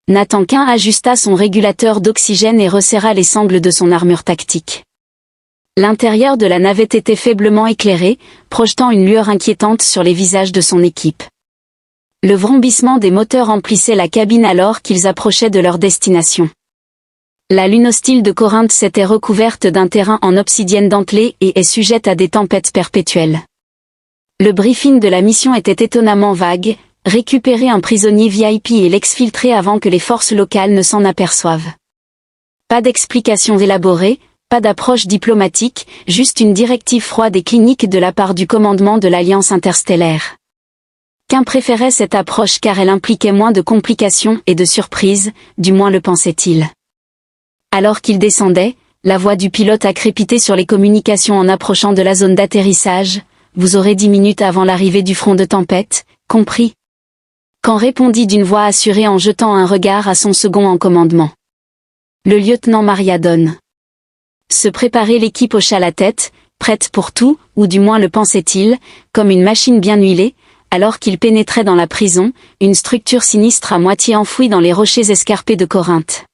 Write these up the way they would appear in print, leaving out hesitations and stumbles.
Nathan Quint ajusta son régulateur d'oxygène et resserra les sangles de son armure tactique. L'intérieur de la navette était faiblement éclairé, projetant une lueur inquiétante sur les visages de son équipe. Le vrombissement des moteurs emplissait la cabine alors qu'ils approchaient de leur destination. La lune hostile de Corinthe s'était recouverte d'un terrain en obsidienne dentelée et est sujette à des tempêtes perpétuelles. Le briefing de la mission était étonnamment vague: récupérer un prisonnier VIP et l'exfiltrer avant que les forces locales ne s'en aperçoivent. Pas d'explications élaborées, pas d'approche diplomatique, juste une directive froide et clinique de la part du commandement de l'Alliance interstellaire. Quint préférait cette approche car elle impliquait moins de complications et de surprises, du moins le pensait-il. Alors qu'il descendait, la voix du pilote a crépité sur les communications en approchant de la zone d'atterrissage. « Vous aurez 10 minutes avant l'arrivée du front de tempête, compris ?» Quint répondit d'une voix assurée en jetant un regard à son second en commandement. Le lieutenant Mariadone. Se préparer, l'équipe hocha la tête, prête pour tout, ou du moins le pensait-il, comme une machine bien huilée, alors qu'il pénétrait dans la prison, une structure sinistre à moitié enfouie dans les rochers escarpés de Corinthe.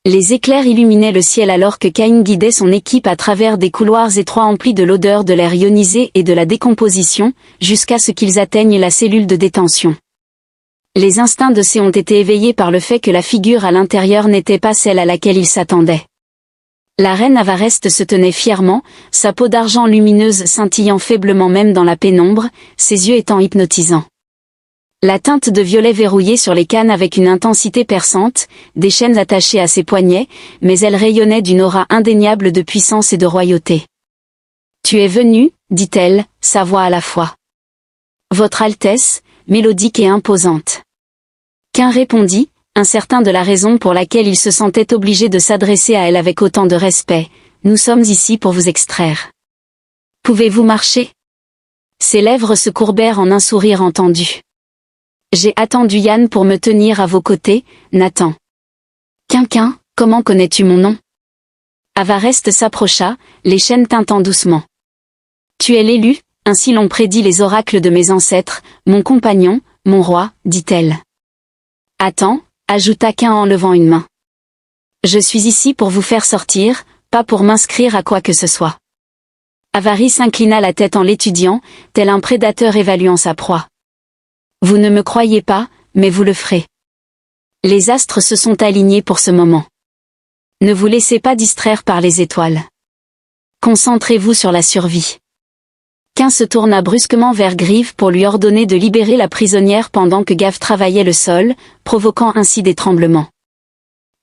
Les éclairs illuminaient le ciel alors que Quint guidait son équipe à travers des couloirs étroits emplis de l'odeur de l'air ionisé et de la décomposition, jusqu'à ce qu'ils atteignent la cellule de détention. Les instincts de C ont été éveillés par le fait que la figure à l'intérieur n'était pas celle à laquelle ils s'attendaient. La reine Avareste se tenait fièrement, sa peau d'argent lumineuse scintillant faiblement même dans la pénombre, ses yeux étant hypnotisants. La teinte de violet verrouillée sur les cannes avec une intensité perçante, des chaînes attachées à ses poignets, mais elle rayonnait d'une aura indéniable de puissance et de royauté. « Tu es venue, dit-elle, sa voix à la fois. Votre Altesse, mélodique et imposante. » Quint répondit, incertain de la raison pour laquelle il se sentait obligé de s'adresser à elle avec autant de respect. « Nous sommes ici pour vous extraire. Pouvez-vous marcher ?» Ses lèvres se courbèrent en un sourire entendu. « J'ai attendu Yann pour me tenir à vos côtés, Nathan. »« Quint, comment connais-tu mon nom ?» Avareste s'approcha, les chaînes tintant doucement. « Tu es l'élu, ainsi l'ont prédit les oracles de mes ancêtres, mon compagnon, mon roi, dit-elle. »« Attends, » ajouta Quint en levant une main. « Je suis ici pour vous faire sortir, pas pour m'inscrire à quoi que ce soit. » Avaris inclina la tête en l'étudiant, tel un prédateur évaluant sa proie. « Vous ne me croyez pas, mais vous le ferez. Les astres se sont alignés pour ce moment. Ne vous laissez pas distraire par les étoiles. Concentrez-vous sur la survie. » Quint se tourna brusquement vers Grive pour lui ordonner de libérer la prisonnière pendant que Gav travaillait le sol, provoquant ainsi des tremblements.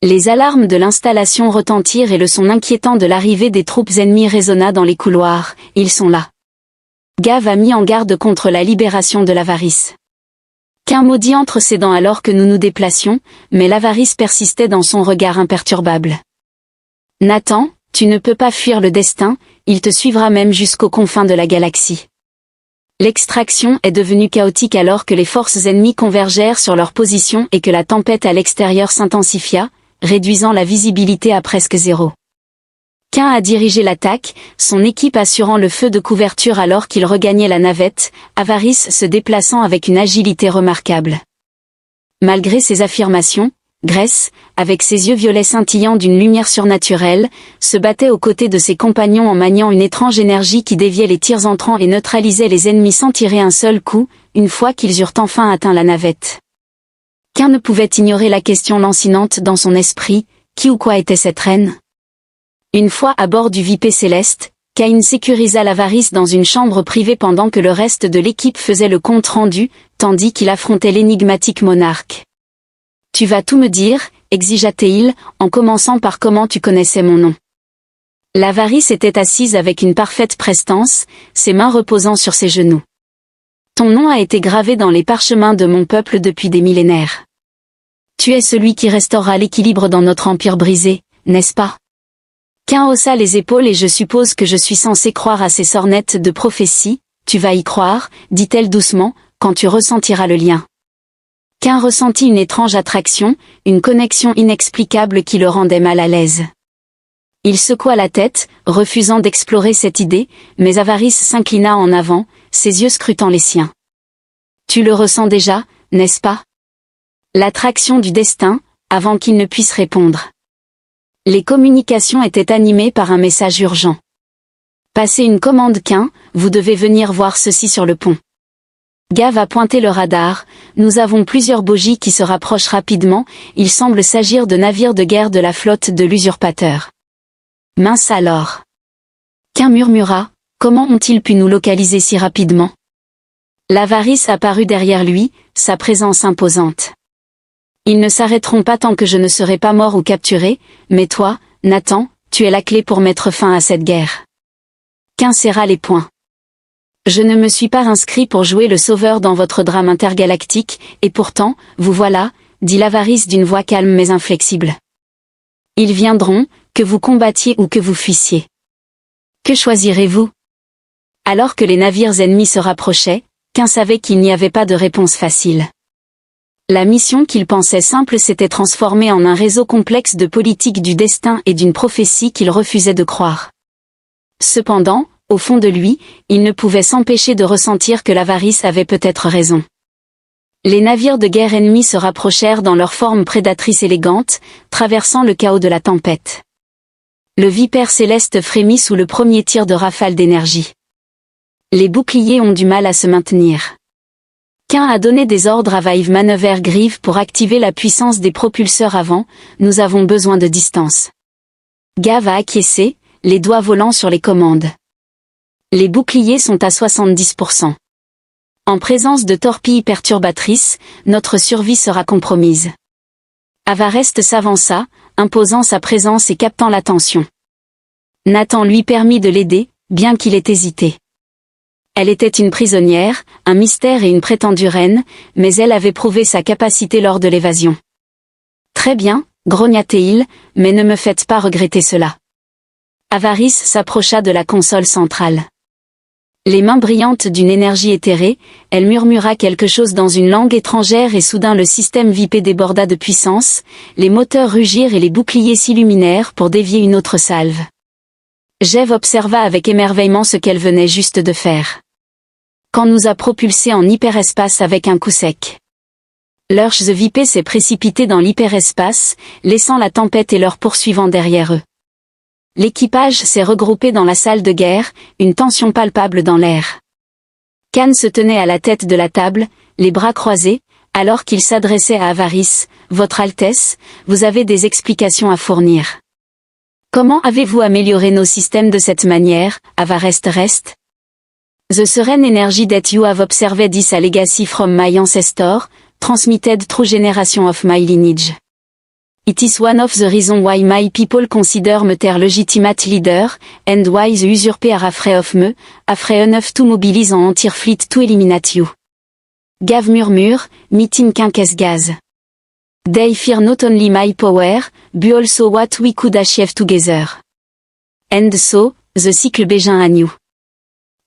Les alarmes de l'installation retentirent et le son inquiétant de l'arrivée des troupes ennemies résonna dans les couloirs. « Ils sont là. » Gav a mis en garde contre la libération de l'Avaris. Quint maudit entre ses dents alors que nous nous déplacions, mais l'Avaris persistait dans son regard imperturbable. « Nathan, tu ne peux pas fuir le destin, il te suivra même jusqu'aux confins de la galaxie. » L'extraction est devenue chaotique alors que les forces ennemies convergèrent sur leur position et que la tempête à l'extérieur s'intensifia, réduisant la visibilité à presque zéro. Quint a dirigé l'attaque, son équipe assurant le feu de couverture alors qu'il regagnait la navette, Avaris se déplaçant avec une agilité remarquable. Malgré ses affirmations, Gress, avec ses yeux violets scintillants d'une lumière surnaturelle, se battait aux côtés de ses compagnons en maniant une étrange énergie qui déviait les tirs entrants et neutralisait les ennemis sans tirer un seul coup, une fois qu'ils eurent enfin atteint la navette. Quint ne pouvait ignorer la question lancinante dans son esprit: qui ou quoi était cette reine? Une fois à bord du VIP céleste, Quint sécurisa l'Avaris dans une chambre privée pendant que le reste de l'équipe faisait le compte rendu, tandis qu'il affrontait l'énigmatique monarque. « Tu vas tout me dire, » exigea-t-il, en commençant par comment tu connaissais mon nom. L'Avaris était assise avec une parfaite prestance, ses mains reposant sur ses genoux. « Ton nom a été gravé dans les parchemins de mon peuple depuis des millénaires. Tu es celui qui restaurera l'équilibre dans notre empire brisé, n'est-ce pas ?» Quint haussa les épaules. « Et je suppose que je suis censé croire à ces sornettes de prophétie, tu vas y croire, dit-elle doucement, quand tu ressentiras le lien. » Quint ressentit une étrange attraction, une connexion inexplicable qui le rendait mal à l'aise. Il secoua la tête, refusant d'explorer cette idée, mais Avaris s'inclina en avant, ses yeux scrutant les siens. « Tu le ressens déjà, n'est-ce pas ?» L'attraction du destin, avant qu'il ne puisse répondre. Les communications étaient animées par un message urgent. Passez une commande qu'un, vous devez venir voir ceci sur le pont. Gav a pointé le radar, nous avons plusieurs bogies qui se rapprochent rapidement, il semble s'agir de navires de guerre de la flotte de l'usurpateur. Mince alors. Qu'un murmura, comment ont-ils pu nous localiser si rapidement? L'avarice apparut derrière lui, sa présence imposante. Ils ne s'arrêteront pas tant que je ne serai pas mort ou capturé, mais toi, Nathan, tu es la clé pour mettre fin à cette guerre. Qu'un serra les poings. Je ne me suis pas inscrit pour jouer le sauveur dans votre drame intergalactique, et pourtant, vous voilà, dit l'avarice d'une voix calme mais inflexible. Ils viendront, que vous combattiez ou que vous fuissiez. Que choisirez-vous? Alors que les navires ennemis se rapprochaient, Qu'un savait qu'il n'y avait pas de réponse facile. La mission qu'il pensait simple s'était transformée en un réseau complexe de politique du destin et d'une prophétie qu'il refusait de croire. Cependant, au fond de lui, il ne pouvait s'empêcher de ressentir que l'avarice avait peut-être raison. Les navires de guerre ennemis se rapprochèrent dans leur forme prédatrice élégante, traversant le chaos de la tempête. Le vipère céleste frémit sous le premier tir de rafale d'énergie. Les boucliers ont du mal à se maintenir. Qu'un a donné des ordres à Vive Maneuver Grieve pour activer la puissance des propulseurs avant, nous avons besoin de distance. Gav a acquiescé, les doigts volants sur les commandes. Les boucliers sont à 70%. En présence de torpilles perturbatrices, notre survie sera compromise. Avarest s'avança, imposant sa présence et captant l'attention. Nathan lui permit de l'aider, bien qu'il ait hésité. Elle était une prisonnière, un mystère et une prétendue reine, mais elle avait prouvé sa capacité lors de l'évasion. Très bien, grogna-t-il, mais ne me faites pas regretter cela. Avarice s'approcha de la console centrale. Les mains brillantes d'une énergie éthérée, elle murmura quelque chose dans une langue étrangère et soudain le système VIP déborda de puissance, les moteurs rugirent et les boucliers s'illuminèrent pour dévier une autre salve. Jev observa avec émerveillement ce qu'elle venait juste de faire. Quand nous a propulsés en hyperespace avec un coup sec. L'Urge the VIP s'est précipité dans l'hyperespace, laissant la tempête et leurs poursuivants derrière eux. L'équipage s'est regroupé dans la salle de guerre, une tension palpable dans l'air. Khan se tenait à la tête de la table, les bras croisés, alors qu'il s'adressait à Avarice, « Votre Altesse, vous avez des explications à fournir. Comment avez-vous amélioré nos systèmes de cette manière, Avarest reste? The serene energy that you have observed is a legacy from my ancestor, transmitted through generation of my lineage. It is one of the reasons why my people consider me their legitimate leader, and why the usurper are afraid enough to mobilize an entire fleet to eliminate you. Gav murmure, meeting quinkes gaz. They fear not only my power, but also what we could achieve together. And so, the cycle begin anew.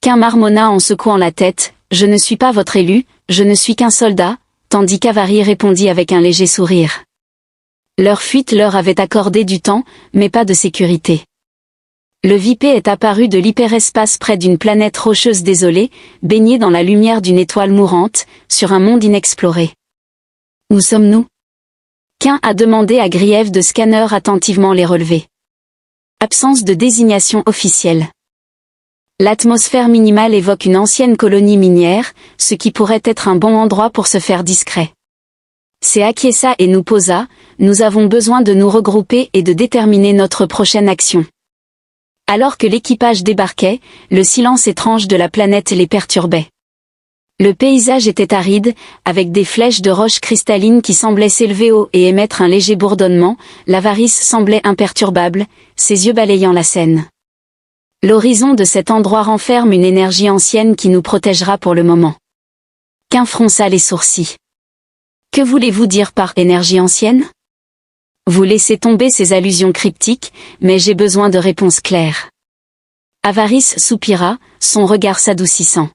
Qu'un marmonna en secouant la tête, je ne suis pas votre élu, je ne suis qu'un soldat, tandis qu'Avari répondit avec un léger sourire. Leur fuite leur avait accordé du temps, mais pas de sécurité. Le VIP est apparu de l'hyperespace près d'une planète rocheuse désolée, baignée dans la lumière d'une étoile mourante, sur un monde inexploré. Où sommes-nous? Qu'un a demandé à Griève de scanner attentivement les relevés. Absence de désignation officielle. L'atmosphère minimale évoque une ancienne colonie minière, ce qui pourrait être un bon endroit pour se faire discret. C'est acquiesça et nous posa, nous avons besoin de nous regrouper et de déterminer notre prochaine action. Alors que l'équipage débarquait, le silence étrange de la planète les perturbait. Le paysage était aride, avec des flèches de roches cristallines qui semblaient s'élever haut et émettre un léger bourdonnement, l'avarice semblait imperturbable, ses yeux balayant la scène. L'horizon de cet endroit renferme une énergie ancienne qui nous protégera pour le moment. Qu'un fronça les sourcils. Que voulez-vous dire par énergie ancienne? Vous laissez tomber ces allusions cryptiques, mais j'ai besoin de réponses claires. Avarice soupira, son regard s'adoucissant.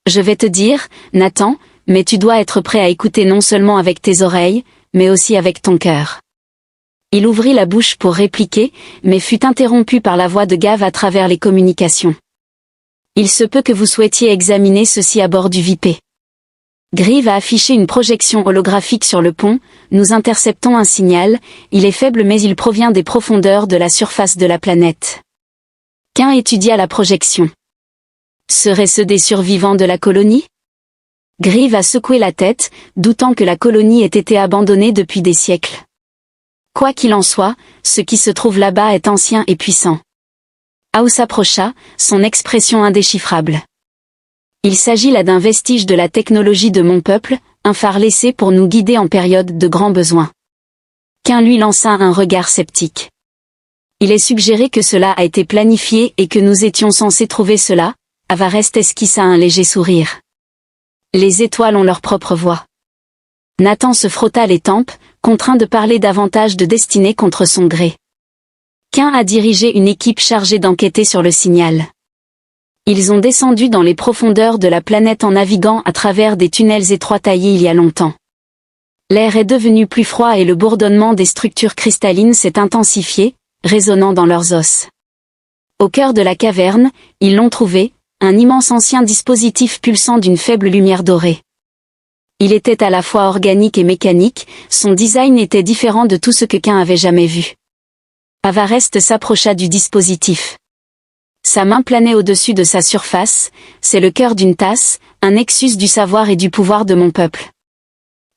Je vais te dire, Nathan, mais tu dois être prêt à écouter non seulement avec tes oreilles, mais aussi avec ton cœur. Il ouvrit la bouche pour répliquer, mais fut interrompu par la voix de Gav à travers les communications. Il se peut que vous souhaitiez examiner ceci à bord du VIP. Grieve a affiché une projection holographique sur le pont, nous interceptons un signal, il est faible mais il provient des profondeurs de la surface de la planète. Qu'un étudia la projection. Seraient-ce des survivants de la colonie? Grieve a secoué la tête, doutant que la colonie ait été abandonnée depuis des siècles. Quoi qu'il en soit, ce qui se trouve là-bas est ancien et puissant. Ao s'approcha, son expression indéchiffrable. Il s'agit là d'un vestige de la technologie de mon peuple, un phare laissé pour nous guider en période de grands besoins. Qu'un lui lança un regard sceptique. Il est suggéré que cela a été planifié et que nous étions censés trouver cela. Avarest esquissa un léger sourire. Les étoiles ont leur propre voix. Nathan se frotta les tempes, contraint de parler davantage de destinée contre son gré. Qu'un a dirigé une équipe chargée d'enquêter sur le signal. Ils ont descendu dans les profondeurs de la planète en naviguant à travers des tunnels étroits taillés il y a longtemps. L'air est devenu plus froid et le bourdonnement des structures cristallines s'est intensifié, résonnant dans leurs os. Au cœur de la caverne, ils l'ont trouvé, un immense ancien dispositif pulsant d'une faible lumière dorée. Il était à la fois organique et mécanique, son design était différent de tout ce que qu'un avait jamais vu. Avarest s'approcha du dispositif. Sa main planait au-dessus de sa surface, c'est le cœur d'une tasse, un nexus du savoir et du pouvoir de mon peuple.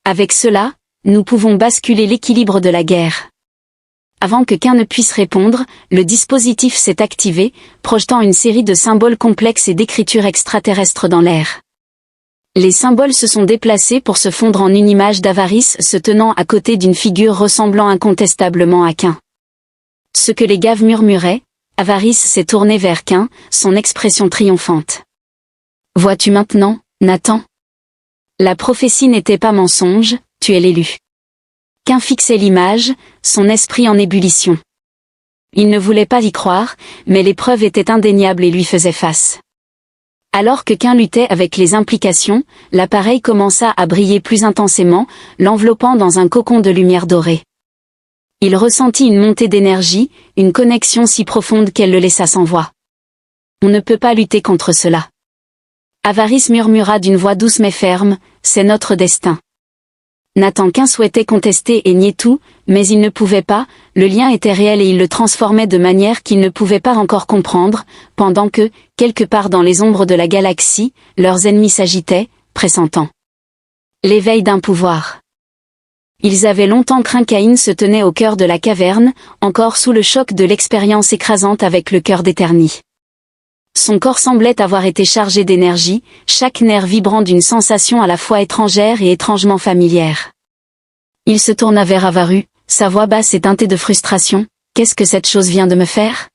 Avec cela, nous pouvons basculer l'équilibre de la guerre. Avant que qu'un ne puisse répondre, le dispositif s'est activé, projetant une série de symboles complexes et d'écritures extraterrestres dans l'air. Les symboles se sont déplacés pour se fondre en une image d'Avaris se tenant à côté d'une figure ressemblant incontestablement à qu'un. Ce que les gaves murmuraient, Avaris s'est tourné vers qu'un, son expression triomphante. Vois-tu maintenant, Nathan? La prophétie n'était pas mensonge, tu es l'élu. Qu'un fixait l'image, son esprit en ébullition. Il ne voulait pas y croire, mais les preuves étaient indéniables et lui faisaient face. Alors que qu'un luttait avec les implications, l'appareil commença à briller plus intensément, l'enveloppant dans un cocon de lumière dorée. Il ressentit une montée d'énergie, une connexion si profonde qu'elle le laissa sans voix. On ne peut pas lutter contre cela. Avaris murmura d'une voix douce mais ferme, c'est notre destin. Nathan qu'un souhaitait contester et nier tout, mais il ne pouvait pas, le lien était réel et il le transformait de manière qu'il ne pouvait pas encore comprendre, pendant que, quelque part dans les ombres de la galaxie, leurs ennemis s'agitaient, pressentant l'éveil d'un pouvoir. Ils avaient longtemps craint qu'Aïn se tenait au cœur de la caverne, encore sous le choc de l'expérience écrasante avec le cœur d'Eterni. Son corps semblait avoir été chargé d'énergie, chaque nerf vibrant d'une sensation à la fois étrangère et étrangement familière. Il se tourna vers Avaru, sa voix basse et teintée de frustration. « Qu'est-ce que cette chose vient de me faire ?»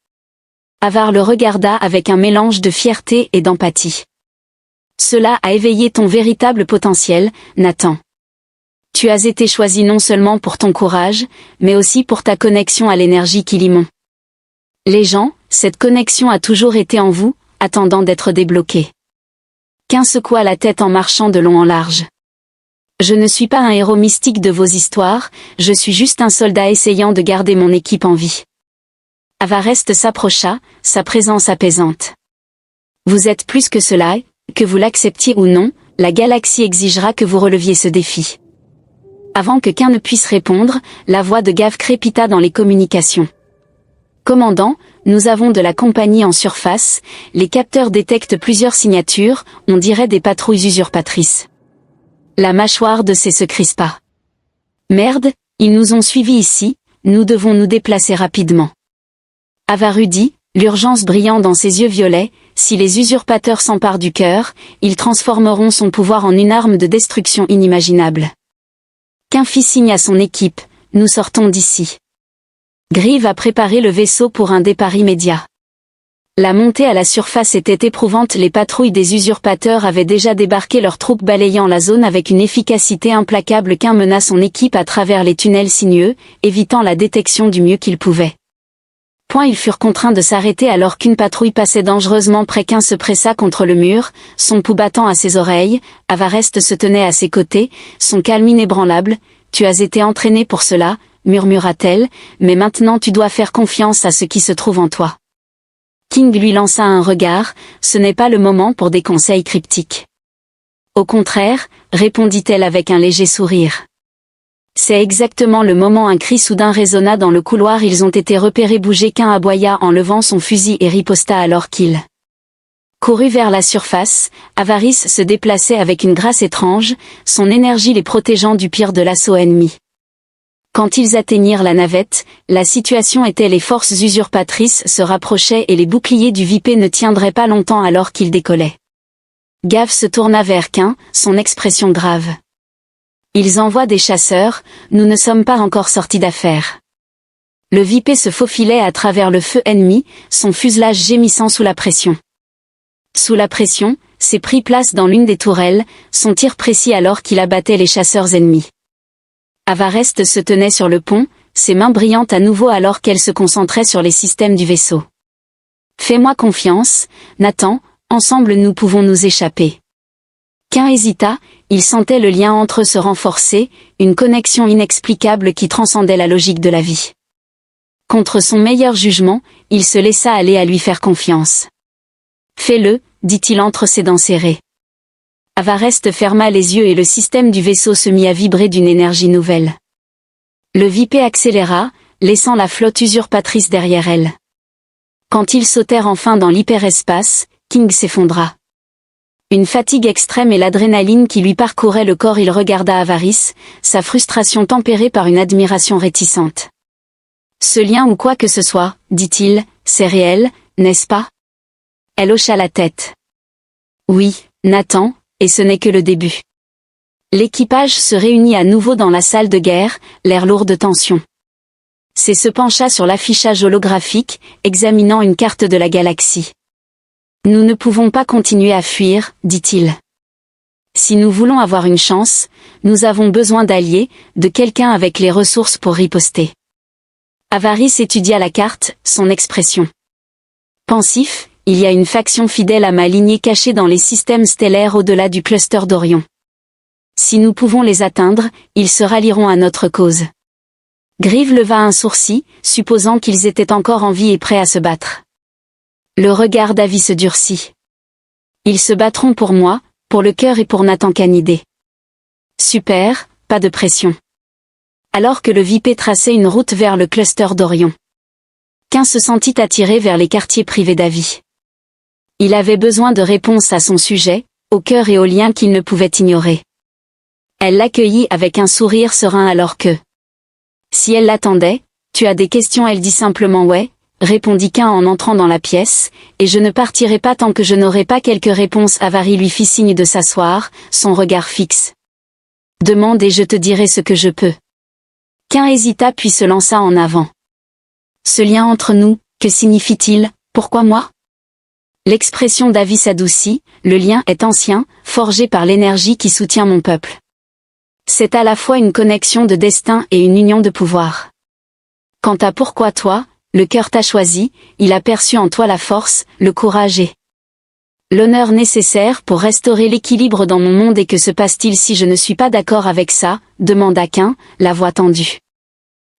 Avar le regarda avec un mélange de fierté et d'empathie. « Cela a éveillé ton véritable potentiel, Nathan. Tu as été choisi non seulement pour ton courage, mais aussi pour ta connexion à l'énergie qui l'immonde. Les gens, cette connexion a toujours été en vous, attendant d'être débloquée. » Qu'un secoua la tête en marchant de long en large. « Je ne suis pas un héros mystique de vos histoires, je suis juste un soldat essayant de garder mon équipe en vie. » Avarest s'approcha, sa présence apaisante. « Vous êtes plus que cela, que vous l'acceptiez ou non, la galaxie exigera que vous releviez ce défi. » Avant que qu'un ne puisse répondre, la voix de Gav crépita dans les communications. « Commandant, nous avons de la compagnie en surface, les capteurs détectent plusieurs signatures, on dirait des patrouilles usurpatrices. » La mâchoire de ses se crispa. « Merde, ils nous ont suivis ici, nous devons nous déplacer rapidement. » Avaru dit, l'urgence brillant dans ses yeux violets, si les usurpateurs s'emparent du cœur, ils transformeront son pouvoir en une arme de destruction inimaginable. Qu'un fit signe à son équipe, nous sortons d'ici. Grieve a préparé le vaisseau pour un départ immédiat. La montée à la surface était éprouvante, les patrouilles des usurpateurs avaient déjà débarqué leurs troupes balayant la zone avec une efficacité implacable. Qu'un mena son équipe à travers les tunnels sinueux, évitant la détection du mieux qu'il pouvait. Ils furent contraints de s'arrêter alors qu'une patrouille passait dangereusement près. Qu'un se pressa contre le mur, son pouls battant à ses oreilles, Avarest se tenait à ses côtés, son calme inébranlable. « Tu as été entraîné pour cela, » murmura-t-elle, « mais maintenant tu dois faire confiance à ce qui se trouve en toi. » King lui lança un regard, ce n'est pas le moment pour des conseils cryptiques. Au contraire, répondit-elle avec un léger sourire. C'est exactement le moment un cri soudain résonna dans le couloir. Ils ont été repérés. Qu'un aboya en levant son fusil et riposta alors qu'il courut vers la surface. Avarice se déplaçait avec une grâce étrange, son énergie les protégeant du pire de l'assaut ennemi. Quand ils atteignirent la navette, la situation était les forces usurpatrices se rapprochaient et les boucliers du VIP ne tiendraient pas longtemps alors qu'ils décollaient. Gav se tourna vers Quint, son expression grave. Ils envoient des chasseurs, nous ne sommes pas encore sortis d'affaire. Le VIP se faufilait à travers le feu ennemi, son fuselage gémissant sous la pression. Sous la pression, s'est pris place dans l'une des tourelles, son tir précis alors qu'il abattait les chasseurs ennemis. Avarest se tenait sur le pont, ses mains brillantes à nouveau alors qu'elle se concentrait sur les systèmes du vaisseau. Fais-moi confiance, Nathan, ensemble nous pouvons nous échapper. Quint hésita, il sentait le lien entre eux se renforcer, une connexion inexplicable qui transcendait la logique de la vie. Contre son meilleur jugement, il se laissa aller à lui faire confiance. Fais-le, dit-il entre ses dents serrées. Avarest ferma les yeux et le système du vaisseau se mit à vibrer d'une énergie nouvelle. Le VIP accéléra, laissant la flotte usurpatrice derrière elle. Quand ils sautèrent enfin dans l'hyperespace, King s'effondra. Une fatigue extrême et l'adrénaline qui lui parcourait le corps. Il regarda Avarice, sa frustration tempérée par une admiration réticente. Ce lien ou quoi que ce soit, dit-il, c'est réel, n'est-ce pas? Elle hocha la tête. Oui, Nathan, et ce n'est que le début. L'équipage se réunit à nouveau dans la salle de guerre, l'air lourd de tension. C'est se pencha sur l'affichage holographique, examinant une carte de la galaxie. Nous ne pouvons pas continuer à fuir, dit-il. Si nous voulons avoir une chance, nous avons besoin d'alliés, de quelqu'un avec les ressources pour riposter. Avarice étudia la carte, son expression. Pensif, il y a une faction fidèle à ma lignée cachée dans les systèmes stellaires au-delà du cluster d'Orion. Si nous pouvons les atteindre, ils se rallieront à notre cause. Grieve leva un sourcil, supposant qu'ils étaient encore en vie et prêts à se battre. Le regard d'Avi se durcit. Ils se battront pour moi, pour le cœur et pour Nathan Canidé. Super, pas de pression. Alors que le VIP traçait une route vers le cluster d'Orion. Quint se sentit attiré vers les quartiers privés d'Avi. Il avait besoin de réponses à son sujet, au cœur et aux liens qu'il ne pouvait ignorer. Elle l'accueillit avec un sourire serein alors que... Si elle l'attendait, tu as des questions? Elle dit simplement ouais, répondit Quint en entrant dans la pièce, et je ne partirai pas tant que je n'aurai pas quelques réponses. Avary lui fit signe de s'asseoir, son regard fixe. Demande et je te dirai ce que je peux. Quint hésita puis se lança en avant. Ce lien entre nous, que signifie-t-il? Pourquoi moi? L'expression d'Avi s'adoucit, le lien est ancien, forgé par l'énergie qui soutient mon peuple. C'est à la fois une connexion de destin et une union de pouvoir. Quant à pourquoi toi, le cœur t'a choisi, il a perçu en toi la force, le courage et l'honneur nécessaires pour restaurer l'équilibre dans mon monde. Et que se passe-t-il si je ne suis pas d'accord avec ça? Demanda Quint, la voix tendue.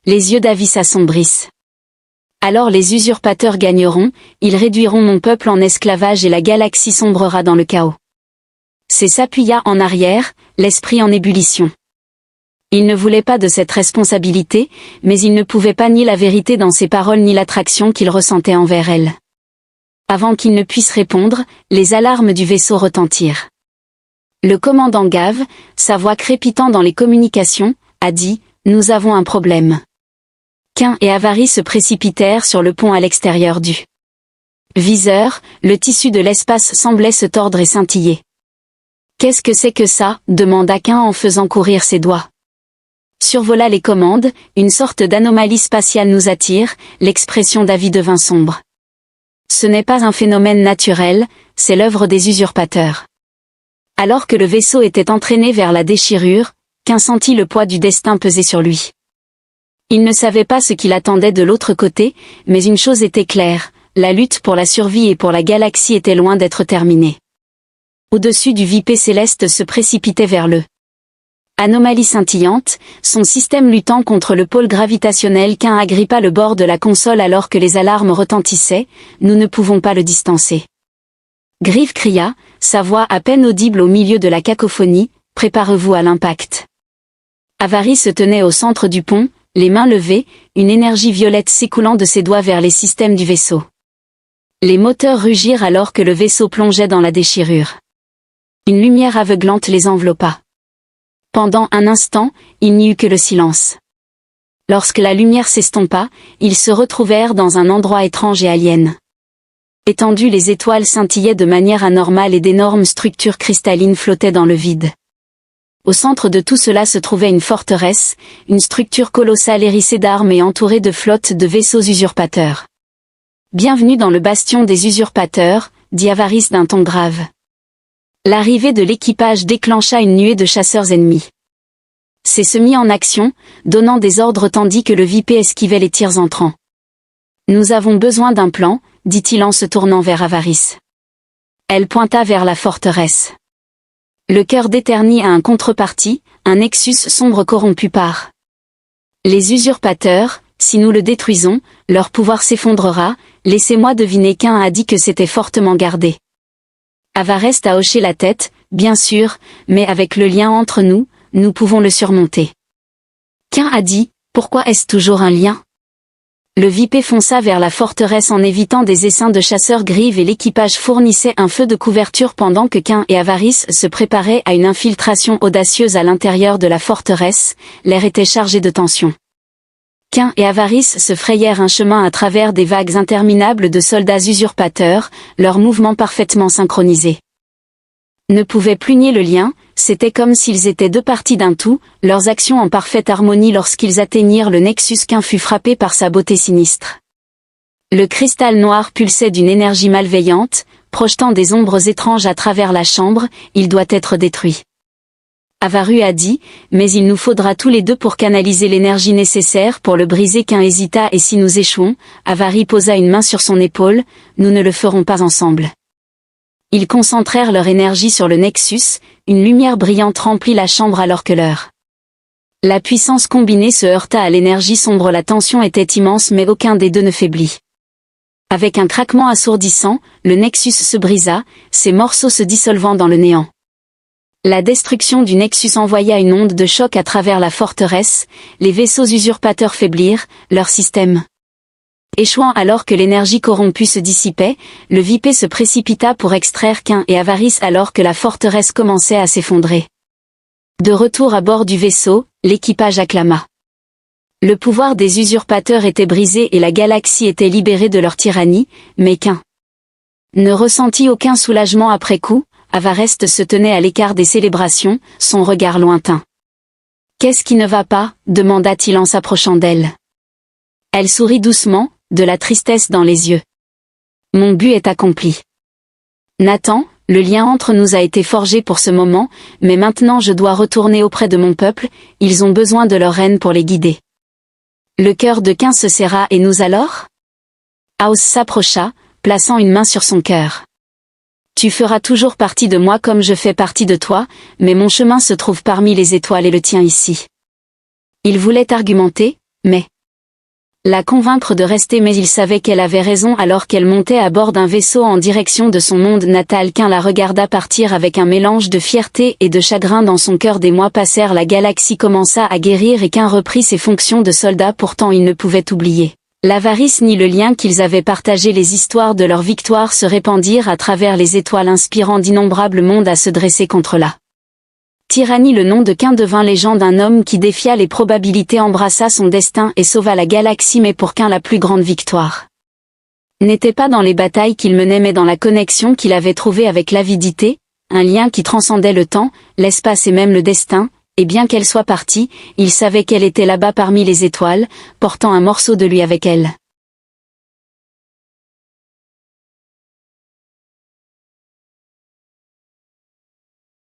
Les yeux d'Avi s'assombrissent. Alors les usurpateurs gagneront, ils réduiront mon peuple en esclavage et la galaxie sombrera dans le chaos. C'est s'appuya en arrière, l'esprit en ébullition. Il ne voulait pas de cette responsabilité, mais il ne pouvait pas nier la vérité dans ses paroles ni l'attraction qu'il ressentait envers elle. Avant qu'il ne puisse répondre, les alarmes du vaisseau retentirent. Le commandant Gav, sa voix crépitant dans les communications, a dit « Nous avons un problème ». Quint et Avary se précipitèrent sur le pont à l'extérieur du viseur, le tissu de l'espace semblait se tordre et scintiller. « Qu'est-ce que c'est que ça ?» demanda Quint en faisant courir ses doigts. Survola les commandes, une sorte d'anomalie spatiale nous attire, l'expression d'Avi devint sombre. Ce n'est pas un phénomène naturel, c'est l'œuvre des usurpateurs. Alors que le vaisseau était entraîné vers la déchirure, Quint sentit le poids du destin peser sur lui. Il ne savait pas ce qu'il attendait de l'autre côté, mais une chose était claire, la lutte pour la survie et pour la galaxie était loin d'être terminée. Au-dessus du VIP céleste se précipitait vers le anomalie scintillante, son système luttant contre le pôle gravitationnel. Quint agrippa le bord de la console alors que les alarmes retentissaient, nous ne pouvons pas le distancer. Grive cria, sa voix à peine audible au milieu de la cacophonie, « Préparez-vous à l'impact ». Avaris se tenait au centre du pont, les mains levées, une énergie violette s'écoulant de ses doigts vers les systèmes du vaisseau. Les moteurs rugirent alors que le vaisseau plongeait dans la déchirure. Une lumière aveuglante les enveloppa. Pendant un instant, il n'y eut que le silence. Lorsque la lumière s'estompa, ils se retrouvèrent dans un endroit étrange et alien. Étendues, les étoiles scintillaient de manière anormale et d'énormes structures cristallines flottaient dans le vide. Au centre de tout cela se trouvait une forteresse, une structure colossale hérissée d'armes et entourée de flottes de vaisseaux usurpateurs. « Bienvenue dans le bastion des usurpateurs », dit Avaris d'un ton grave. L'arrivée de l'équipage déclencha une nuée de chasseurs ennemis. Ces se mit en action, donnant des ordres tandis que le VIP esquivait les tirs entrants. « Nous avons besoin d'un plan », dit-il en se tournant vers Avaris. Elle pointa vers la forteresse. Le cœur d'Eterni a un contrepartie, un nexus sombre corrompu par les usurpateurs. Si nous le détruisons, leur pouvoir s'effondrera. Laissez-moi deviner qu'un a dit que c'était fortement gardé. Avarest a hoché la tête, bien sûr, mais avec le lien entre nous, nous pouvons le surmonter. Qu'un a dit, pourquoi est-ce toujours un lien? Le VIP fonça vers la forteresse en évitant des essaims de chasseurs grives et l'équipage fournissait un feu de couverture pendant que Qu'un et Avaris se préparaient à une infiltration audacieuse à l'intérieur de la forteresse. L'air était chargé de tension. Qu'un et Avaris se frayèrent un chemin à travers des vagues interminables de soldats usurpateurs, leurs mouvements parfaitement synchronisés. Ne pouvaient plus nier le lien, c'était comme s'ils étaient deux parties d'un tout, leurs actions en parfaite harmonie lorsqu'ils atteignirent le nexus. Qu'un fut frappé par sa beauté sinistre. Le cristal noir pulsait d'une énergie malveillante, projetant des ombres étranges à travers la chambre, il doit être détruit. Avaru a dit, mais il nous faudra tous les deux pour canaliser l'énergie nécessaire pour le briser. Qu'un hésita et si nous échouons, Avari posa une main sur son épaule, nous ne le ferons pas ensemble. Ils concentrèrent leur énergie sur le Nexus, une lumière brillante remplit la chambre alors que la puissance combinée se heurta à l'énergie sombre. La tension était immense mais aucun des deux ne faiblit. Avec un craquement assourdissant, le Nexus se brisa, ses morceaux se dissolvant dans le néant. La destruction du Nexus envoya une onde de choc à travers la forteresse, les vaisseaux usurpateurs faiblirent, leur système échouant alors que l'énergie corrompue se dissipait, le VIP se précipita pour extraire Qu'un et Avaris alors que la forteresse commençait à s'effondrer. De retour à bord du vaisseau, l'équipage acclama. Le pouvoir des usurpateurs était brisé et la galaxie était libérée de leur tyrannie, mais Qu'un ne ressentit aucun soulagement après coup. Avarest se tenait à l'écart des célébrations, son regard lointain. « Qu'est-ce qui ne va pas ?» demanda-t-il en s'approchant d'elle. Elle sourit doucement, de la tristesse dans les yeux. « Mon but est accompli. Nathan, le lien entre nous a été forgé pour ce moment, mais maintenant je dois retourner auprès de mon peuple, ils ont besoin de leur reine pour les guider. » Le cœur de Qu'un se serra et nous alors? House s'approcha, plaçant une main sur son cœur. Tu feras toujours partie de moi comme je fais partie de toi, mais mon chemin se trouve parmi les étoiles et le tien ici. Il voulait argumenter, mais la convaincre de rester, mais il savait qu'elle avait raison alors qu'elle montait à bord d'un vaisseau en direction de son monde natal. Qu'un la regarda partir avec un mélange de fierté et de chagrin dans son cœur. Des mois passèrent, la galaxie commença à guérir et Qu'un reprit ses fonctions de soldat. Pourtant il ne pouvait oublier l'avarice ni le lien qu'ils avaient partagé. Les histoires de leur victoire se répandirent à travers les étoiles, inspirant d'innombrables mondes à se dresser contre la tyrannie. Le nom de Qu'un devint légende, un homme qui défia les probabilités, embrassa son destin et sauva la galaxie. Mais pour Qu'un, la plus grande victoire n'était pas dans les batailles qu'il menait mais dans la connexion qu'il avait trouvée avec l'avidité, un lien qui transcendait le temps, l'espace et même le destin. Et bien qu'elle soit partie, il savait qu'elle était là-bas parmi les étoiles, portant un morceau de lui avec elle.